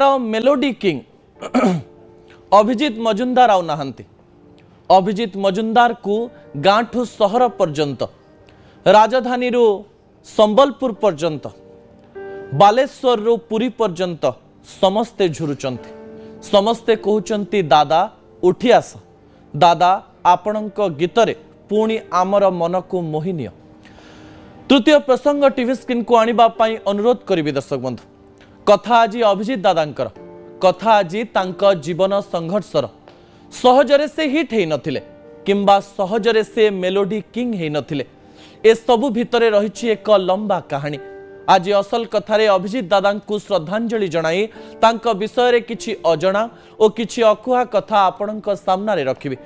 ओडिशार melody king Abhijit Majumdar आउ नाहंती। अभिजीत मजुमदार को गाँठू सहर पर्यंत राजधानी संबलपुर पर्यंत बालेश्वर पुरी पर्यंत समस्ते झुरुचंती। समस्ते कहउचंती दादा उठी आस, दादा आपणक गीतरे पुणी आमर मन को मोहिनिय। तृतीय प्रसंग टीवी स्क्रीन को आनिबा पई अनुरोध करिबि दर्शक बंधु। कथा आज अभिजीत दादांकर, कथा आज तांका जीवन संघर्षर। सहजरे से हिट हेई नथिले किंबा सहजरे से मेलोडी किंग हेई नथिले। ए सबु भितरे रहिछि एक लंबा कहानी। आज असल कथारे अभिजीत दादा को श्रद्धांजलि जणाई तांका विषय रे किछि अजणा और किछि अकुहा कथा आपणक सामना रे रखिबि।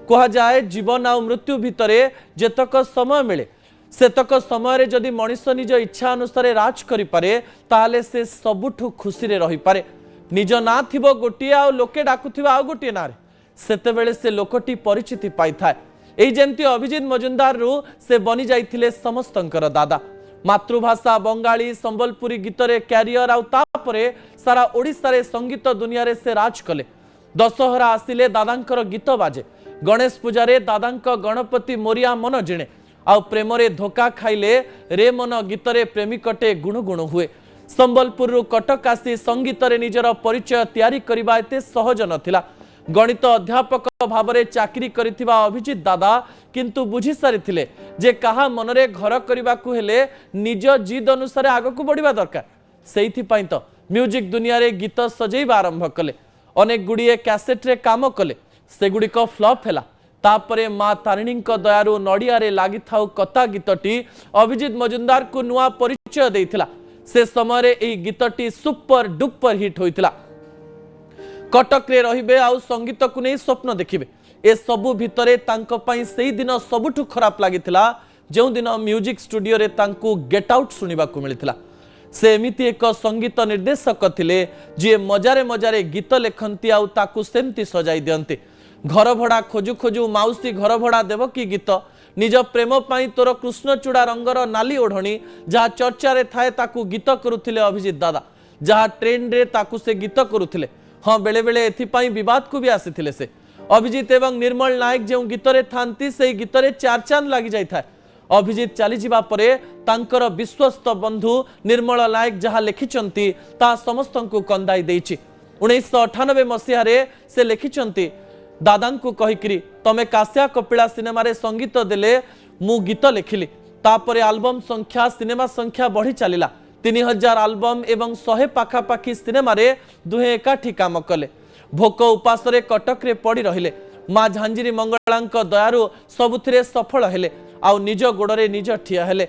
कहा जाए जीवन आ मृत्यु भितरे जेतक समय मिले सेतक समय रे जदि मनीष निज इच्छा अनुसार राज करि पारे ताले से सबुठु खुशी रे रहि पारे। निज ना थिबो गोटिए आ लोके डाकुथिबा आ गोटिए ना रे सेते बेले से लोकटी परिचिति पाई थाए। एई जेंति अभिजीत मजुमदार रु से बनि जाइथिले समस्तंकर दादा। मातृभाषा बंगाली संबलपुरी गीतरे क्यारियर आउ तापरे सारा ओडिसा रे संगीत दुनिया रे से राज कले। दशहरा आसिले दादांकर गीत बाजे, गणेश पूजारे दादांक गणपति मोरिया मन जिणे, आउ प्रेमरे धोखा खाइले रे मन गीतरे प्रेमिकटे गुणुगुणु हुए। संबलपुर रु कटक आसी संगीत रे निजर परिचय तैयारी करिबा एते सहज नथिला। गणित अध्यापक भावरे चाकरी करिथिबा अभिजीत दादा किंतु बुझी सारिथिले जे कहा मनरे घर करिबाकू हेले निज जिद अनुसार आगकू बढ़िबा दरकार। सेइथि पई तो म्यूजिक दुनिया रे गीत सजेइबा आरंभ कले। अनेक गुड़िए कैसेट रे काम कले, सेगुड़िक फ्लॉप हैला। तापरे माँ तारिणी दयारु नड़िया रे लागि थाउ कथा गीतटी अभिजीत मजुमदार को नुआ परिचय देइथिला। से समय रे एही गीतटी सुपर डुपर हिट होइथिला। कटक रे रहिबे आउ संगीत को नै स्वप्न देखिबे। ए सबु भितरे तांको पई सेही दिन सबुठु खराब लागिथिला जेउ दिन म्यूजिक स्टूडियो रे तांको गेट आउट सुनिबा को मिलिथिला। से एमिति एक संगीत निर्देशक थिले जे मजारे मजारे गीत लेखंती आउ ताकू सेमती सजाई दियंती। घर भड़ा खोजु खोजु माउसी घर भड़ा देव कि गीत, निज प्रेम पाई तोर कृष्णचूड़ा रंगर नाली ओढ़णी जहाँ चर्चा रे थाए ताकू गीत करुथिले अभिजीत दादा। जहाँ ट्रेन रे ताकू से गीत करुथिले। हाँ बेले बेले एथिपाई विवाद को भी आसीथिले से। अभिजीत एवं निर्मल नायक जो गीतरे थांती से गीतरे चार चांद लागि जाई थाए। अभिजीत चली जिबा परे तांकर विश्वस्त बंधु निर्मल नायक जहाँ लिखिचंती ता समस्तंकु कंदाई देइछि। 1998 मसीहा रे से लिखिचंती दादा को कहिकरी तमे कास्या कपिला सिनेमा रे संगीत देले मु गीत लिखिली। तापरे एल्बम संख्या सिनेमा संख्या बढ़ी चलिला। 3000 एल्बम एवं 100 पाखापाखी सिनेमा रे दुहे एकाठी काम कले। भोक उपास रे कटक रे पड़ी रहिले। माँ झांझिरी मंगलांक दयारु सबुथिरे सफल हेले आउ निज गोड़े निज ठिया हेले।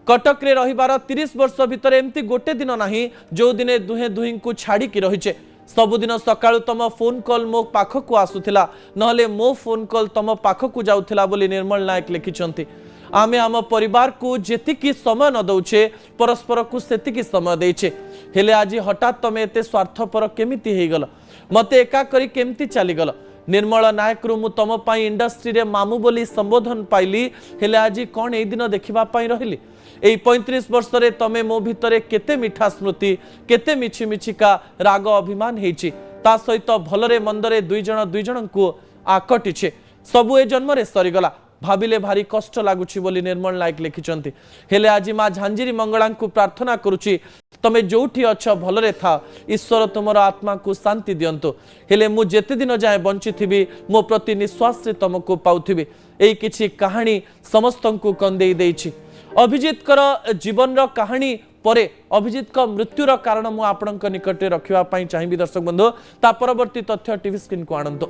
कटक रे रहिबार 30 वर्ष भितर एमती गोटे दिन नाही जो दिने दुहे दुही को छाड़ी की रहिचे। सबुदिन सकाळु तम फोन कॉल मो पाखकू आसुथिला, नहले मो फोन कॉल तम पाखकू जाउथिला बोली निर्मल नायक लिखिचंती। आमे आम परिवार को जेतिकी समय न दउछे परस्पर को सेतिकी समय देइछे। हेले आज हठात तमे एते स्वार्थपर केमिति हेगल, मते एका करी केमिति चलीगल। निर्मल नायक रु मु तम पाई इंडस्ट्री रे मामू बोली संबोधन पाइली। हेले आज कौन ए दिन देखिबा पाई रहिली। एई 35 वर्ष रे तमे मो भितरे केते मिठा स्मृति केते मिछि मिछिका राग अभिमान हेछि। ता सहित भलरे मंदरे दुई जण को आकटिछे। सबु ए जन्म रे सरीगला। भाविले भारी कष्ट लागुछि बोली निर्मल नायक लिखिचंती। हेले आज माँ झांझिरी मंगला को प्रार्थना करुछि तमे जोठी अछ भलरे था, ईश्वर तुमर आत्मा को शांति दियंतु। हेले मु जेते दिन जाए बंची थिबी मो प्रति निश्वास रे तुमको पाउथिबी। एई किछि कहानी समस्तंकु कंदेई देइछि। अभिजीत कर जीवन रो कहानी परे अभिजीत का मृत्युर कारण मु आपणक निकटे रखिबा पई चाहिबी दर्शक बंधु। ता परवर्ती तथ्य टीवी स्क्रीन को आनंद।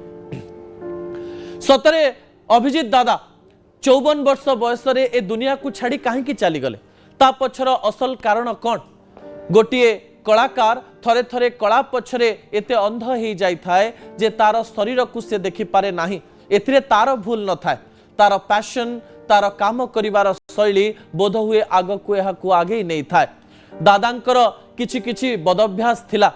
सतरे अभिजीत दादा 54 वर्ष बयस रे ए दुनिया को छाड़ी कहीं चली गले। ता पछर असल कारण कौन? गोटिए कलाकार थरे थरे कला पछरे एते अंध हो जाई थाए जे तार शरीर को से देखि पारे नाही। एथिरे तार भूल न थाए, तार पैशन तार काम करिवार शैली बोध हुए आग को यह को आगे नहीं थाए। दादांकर किछि किछि बदअभ्यास थिला।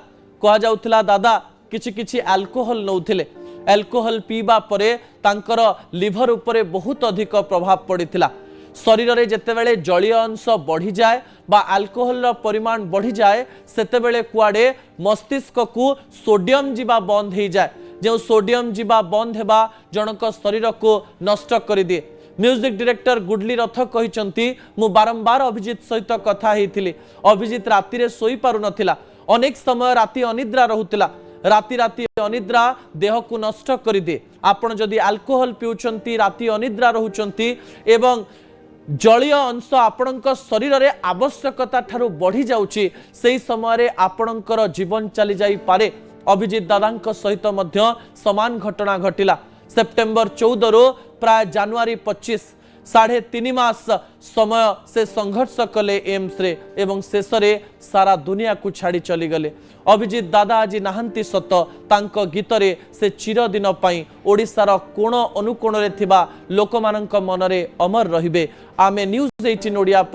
कहा जाउथिला दादा किछि किछि अल्कोहल नौथिले। अल्कोहल पीबा परे तांकर लिवर उपरे बहुत अधिक प्रभाव पड़िथिला। शरीर रे जेतेबेले जलीय अंश बढ़ी जाए बा अल्कोहल परिमाण बढ़ी जाए सेतेबेले कुआडे मस्तिष्क को सोडियम जीवा बंद हो जाए जो सोडियम जीवा बंद हेबा जनक शरीर को नष्ट कर दिए। म्यूजिक डायरेक्टर गुडली रथ कहते मु बारंबार अभिजीत सहित कथा होती अभिजीत राति रे सोई पारु नथिला अनेक समय राति अनिद्रा रहुतिला राति राति अनिद्रा देह को नष्ट कर दिए। आपण जदि अल्कोहल पिउचंती राति अनिद्रा रहुचंती एवं जलीय अंश आपणक शरीर रे आवश्यकता ठारू बढ़ी जाउची सेही समय रे आपणकर जीवन चली जाई पारे। अभिजीत दादांक सहित मध्य समान घटना घटिला। सेप्टेम्बर 14 रु प्राय जनवरी 25 3.5 मास समय से संघर्ष कले एम्स रे एवं शेष रे सारा दुनिया को छाड़ी चली गले। अभिजीत दादा आज नाहंती सत तांक गीत रे से चिरदिन पई ओडिसार कोण अनुकोण रे थिबा लोकमानंक मनरे अमर रहिबे। आमे न्यूज 18 ओडिया